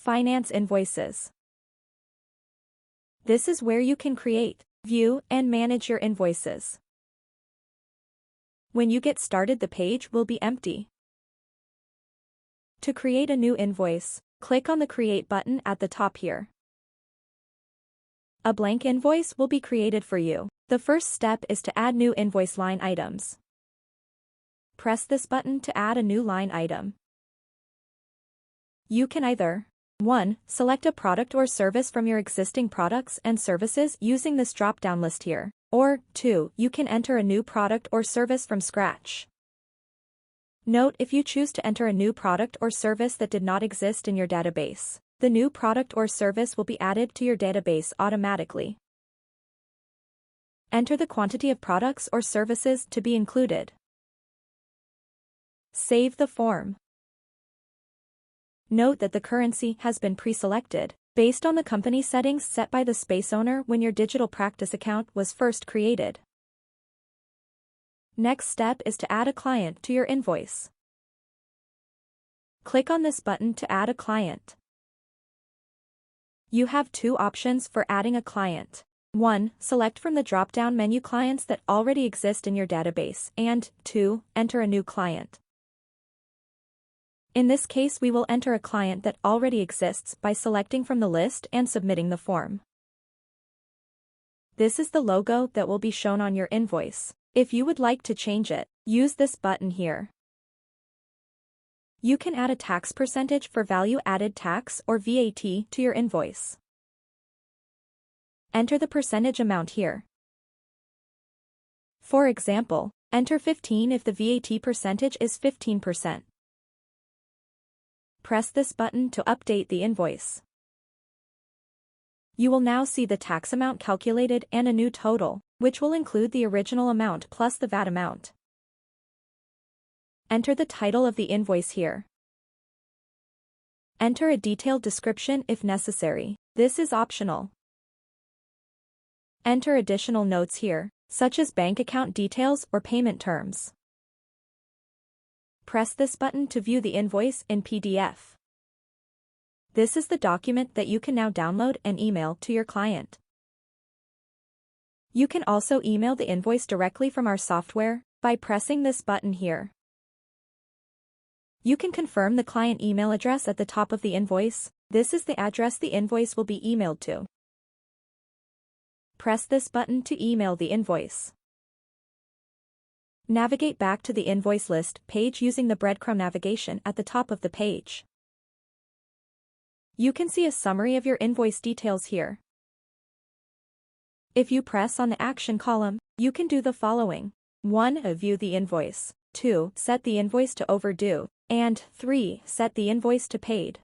Finance invoices. This is where you can create, view, and manage your invoices. When you get started, the page will be empty. To create a new invoice, click on the Create button at the top here. A blank invoice will be created for you. The first step is to add new invoice line items. Press this button to add a new line item. You can either 1. Select a product or service from your existing products and services using this drop-down list here. Or 2. You can enter a new product or service from scratch. Note, if you choose to enter a new product or service that did not exist in your database, the new product or service will be added to your database automatically. Enter the quantity of products or services to be included. Save the form. Note that the currency has been pre-selected, based on the company settings set by the space owner when your digital practice account was first created. Next step is to add a client to your invoice. Click on this button to add a client. You have two options for adding a client. 1. Select from the drop-down menu clients that already exist in your database, and 2. Enter a new client. In this case, we will enter a client that already exists by selecting from the list and submitting the form. This is the logo that will be shown on your invoice. If you would like to change it, use this button here. You can add a tax percentage for value-added tax or VAT to your invoice. Enter the percentage amount here. For example, enter 15 if the VAT percentage is 15%. Press this button to update the invoice. You will now see the tax amount calculated and a new total, which will include the original amount plus the VAT amount. Enter the title of the invoice here. Enter a detailed description if necessary. This is optional. Enter additional notes here, such as bank account details or payment terms. Press this button to view the invoice in PDF. This is the document that you can now download and email to your client. You can also email the invoice directly from our software by pressing this button here. You can confirm the client email address at the top of the invoice. This is the address the invoice will be emailed to. Press this button to email the invoice. Navigate back to the invoice list page using the breadcrumb navigation at the top of the page. You can see a summary of your invoice details here. If you press on the action column, you can do the following. 1. View the invoice. 2. Set the invoice to overdue. And 3. Set the invoice to paid.